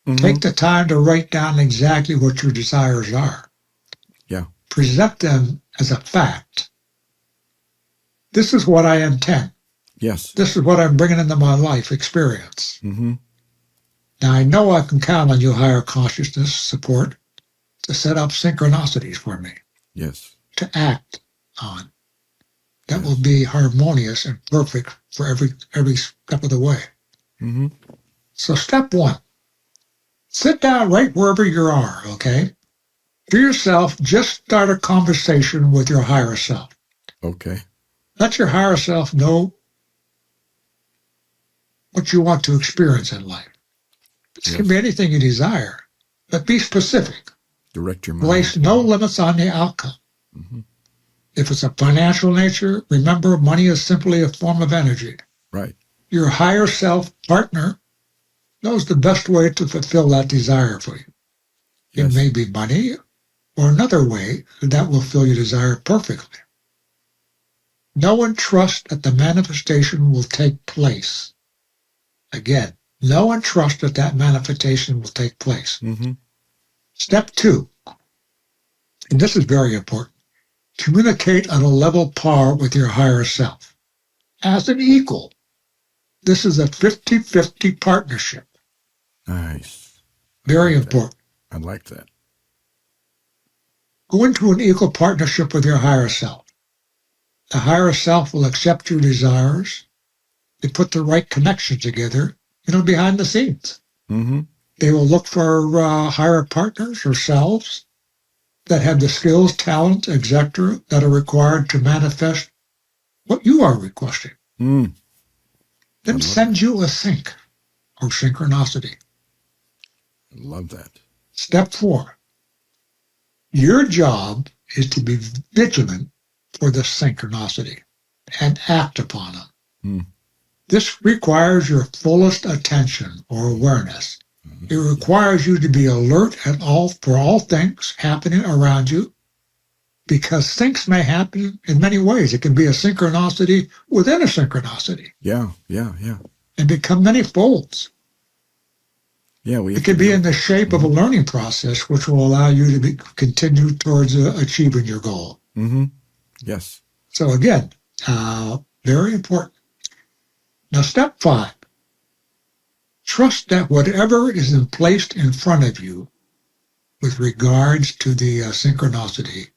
Mm-hmm. Take the time to write down exactly what your desires are. Yeah. Present them as a fact. This is what I intend. Yes. This is what I'm bringing into my life experience. Mm-hmm. Now, I know I can count on your higher consciousness support to set up synchronicities for me, Yes. to act on. That will be harmonious and perfect for every step of the way. Mm-hmm. So step one, sit down right wherever you are, okay? For yourself, just start a conversation with your higher self. Okay. Let your higher self know what you want to experience in life. This can be anything you desire, but be specific. Direct your mind. Place no limits on the outcome. Mm-hmm. If it's a financial nature, remember money is simply a form of energy. Right. Your higher self partner knows the best way to fulfill that desire for you. Yes. It may be money or another way that will fill your desire perfectly. No one trusts that the manifestation will take place. Again, no one trusts that that manifestation will take place. Mm-hmm. Step two, and this is very important, communicate on a level par with your higher self. As an equal, this is a 50-50 partnership. Nice. Very important. I like that. Go into an equal partnership with your higher self. The higher self will accept your desires. They put the right connections together, behind the scenes. Mm-hmm. They will look for higher partners or selves that have the skills, talent, etc., that are required to manifest what you are requesting. Mm. Then send you a sync or synchronicity. I love that. Step four, your job is to be vigilant for the synchronicity and act upon them. Mm. This requires your fullest attention or awareness. Mm-hmm. It requires you to be alert for all things happening around you, because things may happen in many ways. It can be a synchronicity within a synchronicity. Yeah. And become many folds. Yeah, it could be in the shape of a learning process, which will allow you to continue towards achieving your goal. Mm-hmm. Yes. So again, very important. Now, step five, trust that whatever is placed in front of you with regards to the synchronicity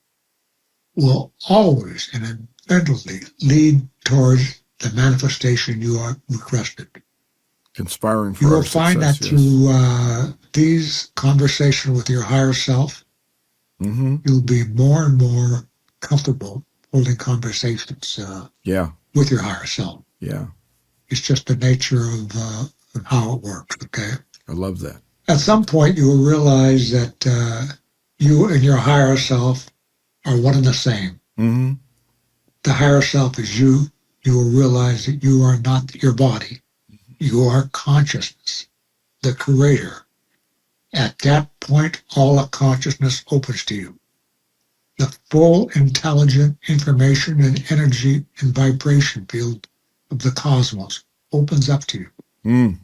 will always and eventually lead towards the manifestation you are requested. Conspiring for you will our find success, that through these conversations with your higher self, mm-hmm. you'll be more and more comfortable holding conversations with your higher self. Yeah. It's just the nature of how it works, okay? I love that. At some point, you will realize that you and your higher self are one and the same. Mm-hmm. The higher self is you. You will realize that you are not your body. You are consciousness, the creator. At that point, all of consciousness opens to you. The full intelligent information and energy and vibration field of the cosmos opens up to you. Mm.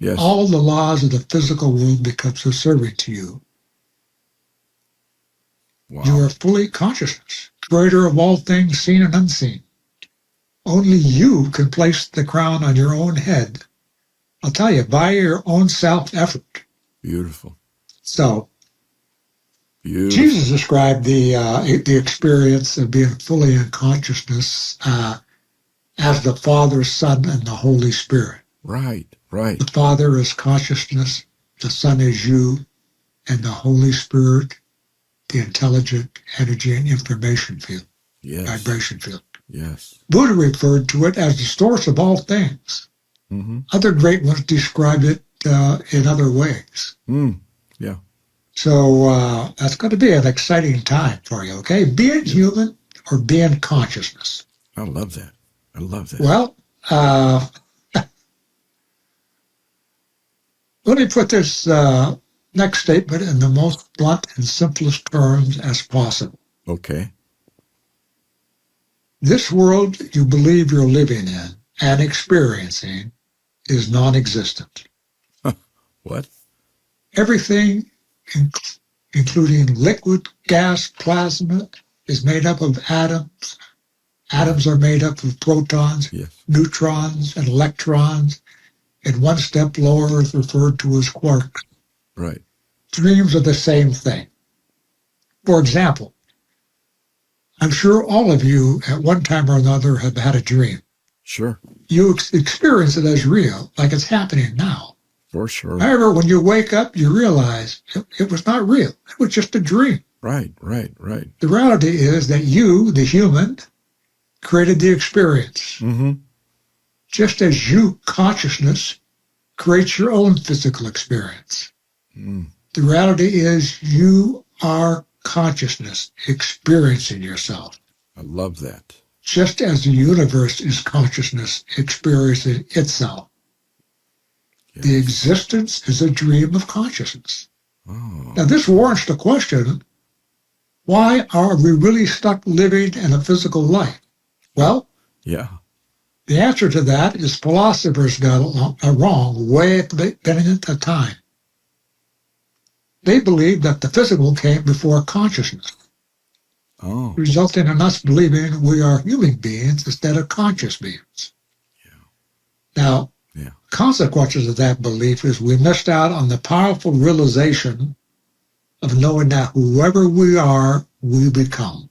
Yes. All the laws of the physical world become subservient to you. Wow. You are fully consciousness, creator of all things seen and unseen. Only you can place the crown on your own head. I'll tell you, by your own self-effort. Beautiful. So, Beautiful. Jesus described the experience of being fully in consciousness as the Father, Son, and the Holy Spirit. Right, right. The Father is consciousness, the Son is you, and the Holy Spirit, the intelligent energy and information field, Yes. vibration field. Yes. Buddha referred to it as the source of all things. Mm-hmm. Other great ones described it in other ways. Yeah. So that's going to be an exciting time for you, okay? Being human or being consciousness. I love that. I love that. Well, let me put this next statement in the most blunt and simplest terms as possible. Okay. This world you believe you're living in and experiencing is non-existent. What? Everything, including liquid, gas, plasma, is made up of atoms. Atoms are made up of protons, Yes. neutrons, and electrons, and one step lower is referred to as quarks. Right. Dreams are the same thing. For example, I'm sure all of you at one time or another have had a dream. Sure. You experience it as real, like it's happening now. For sure. However, when you wake up, you realize it was not real. It was just a dream. Right, right, right. The reality is that you, the human, created the experience. Mm-hmm. Just as you, consciousness, creates your own physical experience. The reality is you are consciousness experiencing yourself. I love that. Just as the universe is consciousness experiencing itself. Yes. The existence is a dream of consciousness. Oh. Now, this warrants the question, why are we really stuck living in a physical life? Well, Yeah. the answer to that is philosophers got it wrong way at the beginning of the time. They believed that the physical came before consciousness, Oh. resulting in us believing we are human beings instead of conscious beings. Now, Yeah. consequences of that belief is we missed out on the powerful realization of knowing that whoever we are, we become.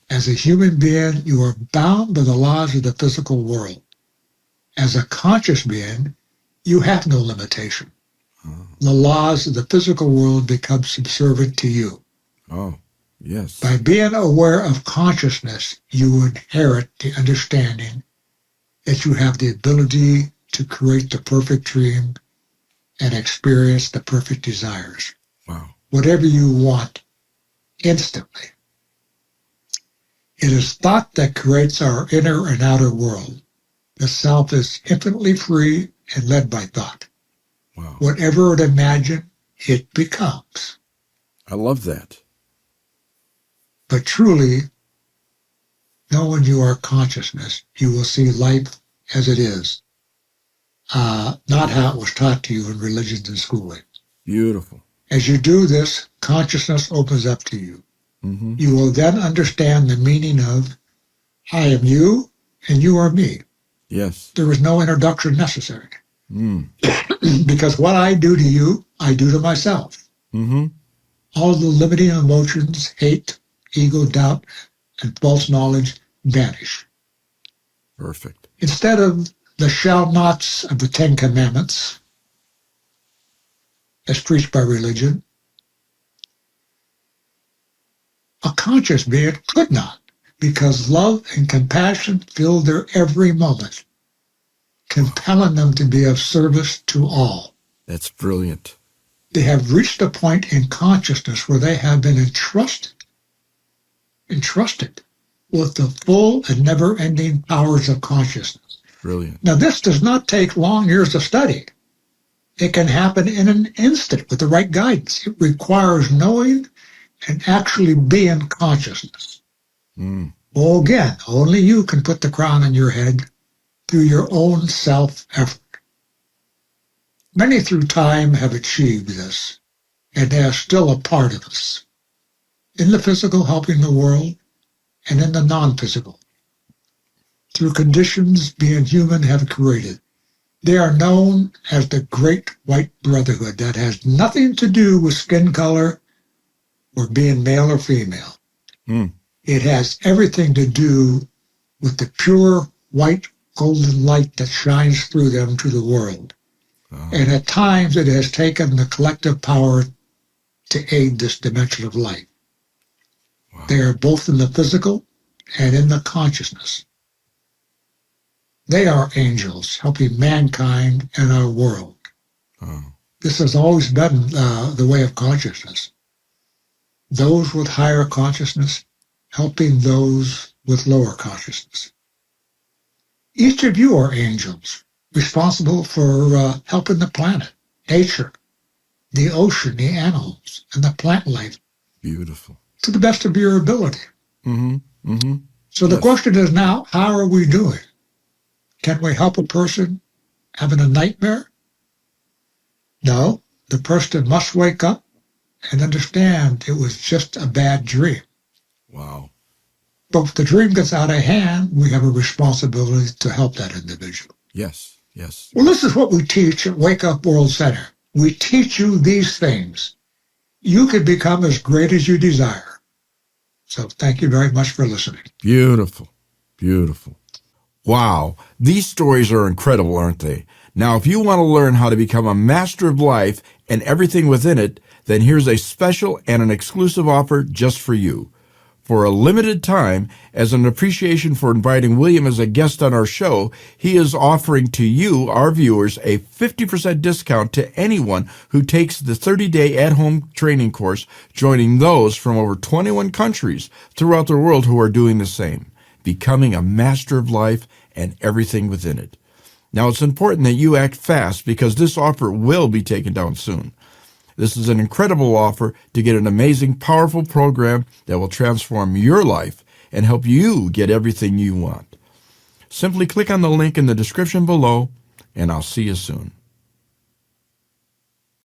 As a human being, you are bound by the laws of the physical world. As a conscious being, you have no limitation. The laws of the physical world become subservient to you. Oh. Yes. By being aware of consciousness, you inherit the understanding that you have the ability to create the perfect dream and experience the perfect desires. Wow. Whatever you want, instantly. It is thought that creates our inner and outer world. The self is infinitely free and led by thought. Wow. Whatever it imagines, it becomes. I love that. But truly, knowing you are consciousness, you will see life as it is, not how it was taught to you in religions and schooling. Beautiful. As you do this, consciousness opens up to you. Mm-hmm. You will then understand the meaning of, I am you and you are me. Yes. There is no introduction necessary. Because what I do to you, I do to myself. Mm-hmm. All the limiting emotions, hate, ego, doubt, and false knowledge vanish. Perfect. Instead of the shall nots of the Ten Commandments, as preached by religion, a conscious being could not, because love and compassion fill their every moment, compelling them to be of service to all. That's brilliant. They have reached a point in consciousness where they have been entrusted with the full and never-ending powers of consciousness. Brilliant. Now, this does not take long years of study. It can happen in an instant with the right guidance. It requires knowing and actually being consciousness. Well, again, only you can put the crown on your head through your own self-effort. Many through time have achieved this, and they are still a part of us. In the physical, helping the world, and in the non-physical. Through conditions being human have created. They are known as the Great White Brotherhood that has nothing to do with skin color or being male or female. It has everything to do with the pure white golden light that shines through them to the world. And at times it has taken the collective power to aid this dimension of light. They are both in the physical and in the consciousness. They are angels helping mankind and our world. This has always been the way of consciousness. Those with higher consciousness helping those with lower consciousness. Each of you are angels, responsible for helping the planet, nature, the ocean, the animals, and the plant life. Beautiful. To the best of your ability. So the question is now, how are we doing? Can we help a person having a nightmare? No, the person must wake up and understand it was just a bad dream. Wow. But if the dream gets out of hand, we have a responsibility to help that individual. Yes, yes. Well, this is what we teach at Wake Up World Center. We teach you these things. You can become as great as you desire. So thank you very much for listening. Beautiful, beautiful. Wow, these stories are incredible, aren't they? Now, if you want to learn how to become a master of life and everything within it, then here's a special and an exclusive offer just for you. For a limited time, as an appreciation for inviting William as a guest on our show, he is offering to you, our viewers, a 50% discount to anyone who takes the 30-day at-home training course, joining those from over 21 countries throughout the world who are doing the same, becoming a master of life and everything within it. Now, it's important that you act fast because this offer will be taken down soon. This is an incredible offer to get an amazing, powerful program that will transform your life and help you get everything you want. Simply click on the link in the description below, and I'll see you soon.